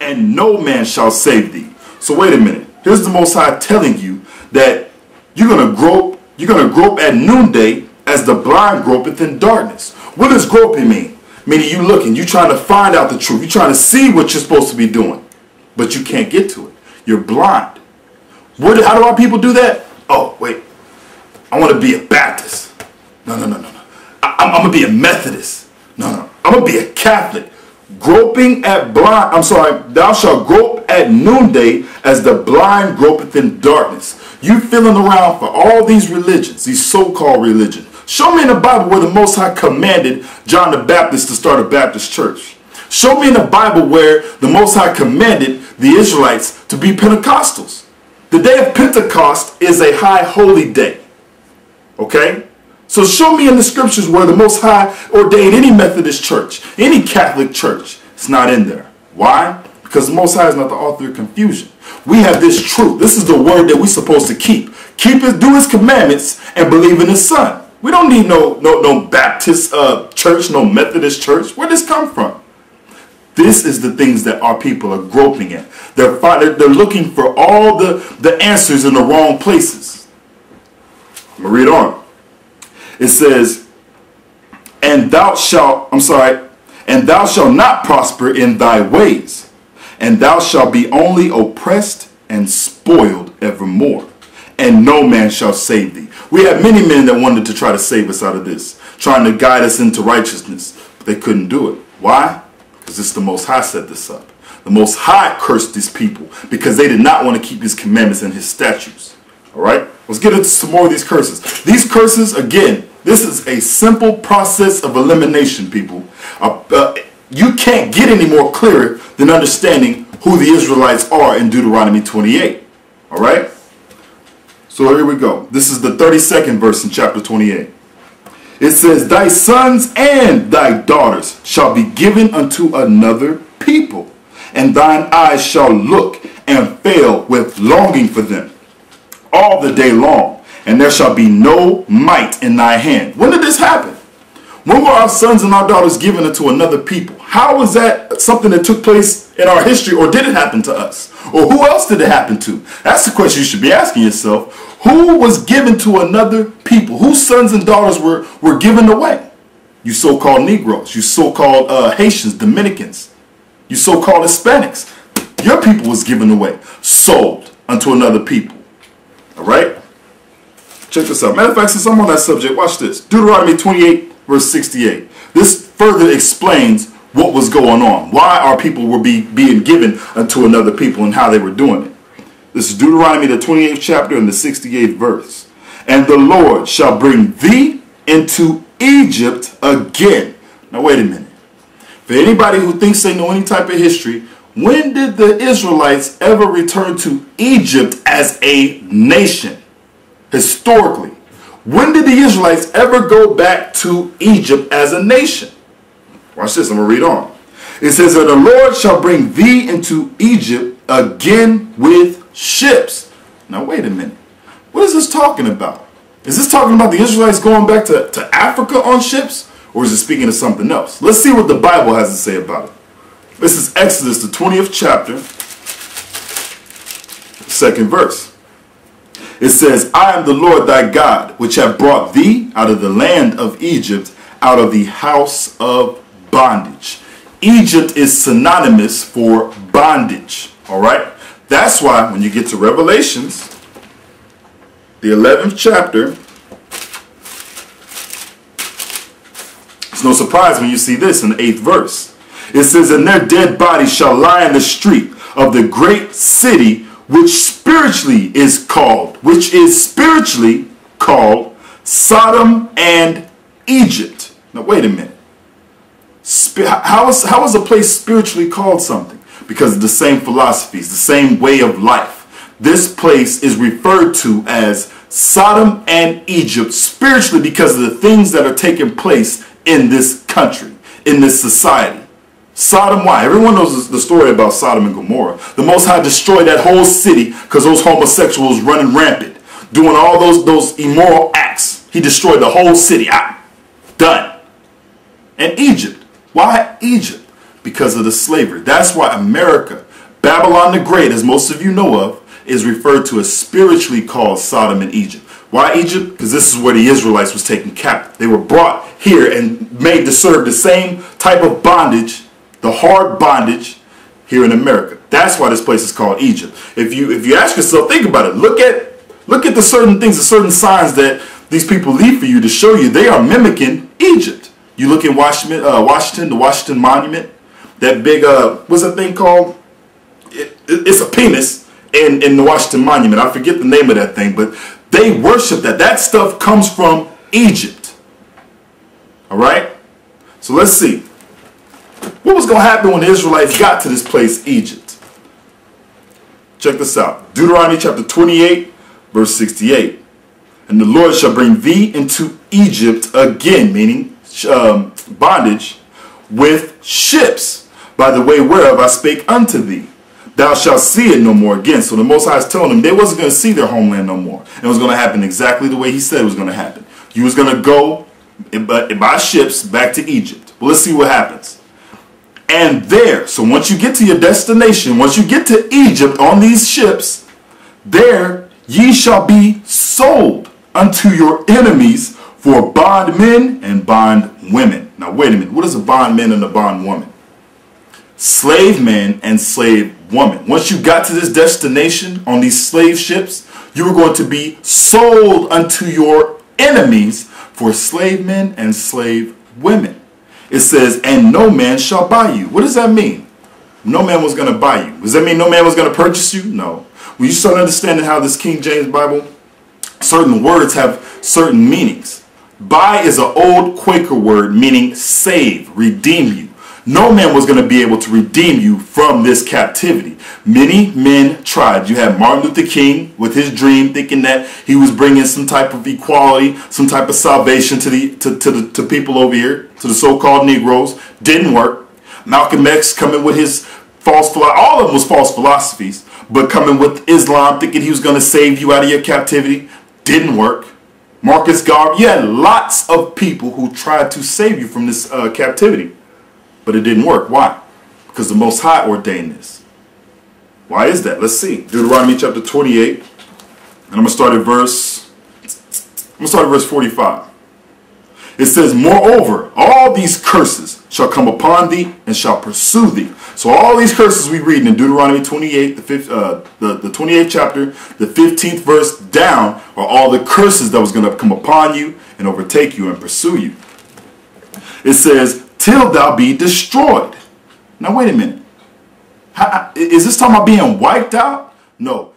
and no man shall save thee. So wait a minute. Here's the Most High telling you that you're gonna grope at noonday as the blind gropeth in darkness. What does groping mean? Meaning you looking, you trying to find out the truth, you trying to see what you're supposed to be doing, but you can't get to it. You're blind. How do our people do that? Oh, wait. I want to be a Baptist. No. I'm going to be a Methodist. No. I'm going to be a Catholic. Groping at thou shalt grope at noonday as the blind gropeth in darkness. You feeling around for all these religions, these so-called religions. Show me in the Bible where the Most High commanded John the Baptist to start a Baptist church. Show me in the Bible where the Most High commanded the Israelites to be Pentecostals. The day of Pentecost is a high holy day. Okay? So show me in the scriptures where the Most High ordained any Methodist church, any Catholic church. It's not in there. Why? Because the Most High is not the author of confusion. We have this truth. This is the word that we're supposed to keep. Do his commandments and believe in his son. We don't need no Baptist church, no Methodist church. Where did this come from? This is the things that our people are groping at. They're looking for all the answers in the wrong places. I'm going to read on. It says, and thou shalt not prosper in thy ways, and thou shalt be only oppressed and spoiled evermore, and no man shall save thee. We have many men that wanted to try to save us out of this, trying to guide us into righteousness, but they couldn't do it. Why? Because it's the Most High set this up. The Most High cursed these people because they did not want to keep his commandments and his statutes. All right? Let's get into some more of these curses. These curses, again, this is a simple process of elimination, people. You can't get any more clearer than understanding who the Israelites are in Deuteronomy 28. All right? So here we go. This is the 32nd verse in chapter 28. It says, thy sons and thy daughters shall be given unto another people, and thine eyes shall look and fail with longing for them all the day long, and there shall be no might in thy hand. When did this happen? When were our sons and our daughters given unto another people? How was that something that took place in our history, or did it happen to us? Or who else did it happen to? That's the question you should be asking yourself. Who was given to another people? Whose sons and daughters were given away? You so-called Negroes, you so-called Haitians, Dominicans, you so-called Hispanics. Your people was given away, sold unto another people. All right? Check this out. Matter of fact, since I'm on that subject, watch this. Deuteronomy 28, verse 68. This further explains what was going on, why our people were being given unto another people and how they were doing it. This is Deuteronomy, the 28th chapter and the 68th verse. And the Lord shall bring thee into Egypt again. Now wait a minute. For anybody who thinks they know any type of history, when did the Israelites ever return to Egypt as a nation? Historically. When did the Israelites ever go back to Egypt as a nation? Watch this, I'm going to read on. It says, and the Lord shall bring thee into Egypt again with ships. Now wait a minute. What is this talking about? Is this talking about the Israelites going back to Africa on ships? Or is it speaking of something else? Let's see what the Bible has to say about it. This is Exodus, the 20th chapter, 2nd verse. It says, I am the Lord thy God, which have brought thee out of the land of Egypt, out of the house of bondage. Egypt is synonymous for bondage. All right? That's why when you get to Revelations, the 11th chapter, it's no surprise when you see this in the 8th verse. It says, and their dead bodies shall lie in the street of the great city, which is spiritually called Sodom and Egypt. Now wait a minute. How is a place spiritually called something? Because of the same philosophies, the same way of life. This place is referred to as Sodom and Egypt spiritually because of the things that are taking place in this country, in this society. Sodom, why? Everyone knows the story about Sodom and Gomorrah. The Most High destroyed that whole city because those homosexuals running rampant, doing all those immoral acts. He destroyed the whole city. Done. And Egypt. Why Egypt? Because of the slavery. That's why America Babylon the Great, as most of you know of, is referred to as spiritually called Sodom and Egypt. Why Egypt? Because this is where the Israelites was taken captive. They were brought here and made to serve the same type of bondage, the hard bondage here in America. That's why this place is called Egypt. If you ask yourself, think about it. Look at the certain things, the certain signs that these people leave for you to show you they are mimicking Egypt. You look in Washington, the Washington Monument, that big, what's that thing called? It's a penis in the Washington Monument. I forget the name of that thing, but they worship that. That stuff comes from Egypt. All right? So let's see. What was going to happen when the Israelites got to this place, Egypt? Check this out. Deuteronomy chapter 28, verse 68. And the Lord shall bring thee into Egypt again, meaning bondage, with ships, by the way whereof I spake unto thee. Thou shalt see it no more again. So the Most High is telling them they wasn't going to see their homeland no more. And it was going to happen exactly the way he said it was going to happen. You was going to go by ships back to Egypt. Well, let's see what happens. And there, so once you get to your destination, once you get to Egypt on these ships, there ye shall be sold unto your enemies for bondmen and bondwomen. Now wait a minute, what is a bondman and a bondwoman? Slave man and slave woman. Once you got to this destination on these slave ships, you were going to be sold unto your enemies for slave men and slave women. It says, and no man shall buy you. What does that mean? No man was going to buy you. Does that mean no man was going to purchase you? No. When you start understanding how this King James Bible, certain words have certain meanings. Buy is an old Quaker word meaning save, redeem you. No man was going to be able to redeem you from this captivity. Many men tried. You had Martin Luther King with his dream, thinking that he was bringing some type of equality, some type of salvation to people over here, to the so-called Negroes. Didn't work. Malcolm X coming with his false philosophy. All of them was false philosophies, but coming with Islam, thinking he was going to save you out of your captivity. Didn't work. Marcus Garvey. You had lots of people who tried to save you from this captivity. But it didn't work. Why? Because the Most High ordained this. Why is that? Let's see. Deuteronomy chapter 28. And I'm going to start at verse 45. It says, moreover, all these curses shall come upon thee and shall pursue thee. So all these curses we read in Deuteronomy 28, the 28th chapter, the 15th verse down, are all the curses that was going to come upon you and overtake you and pursue you. It says, till thou be destroyed. Now wait a minute. Is this talking about being wiped out? No.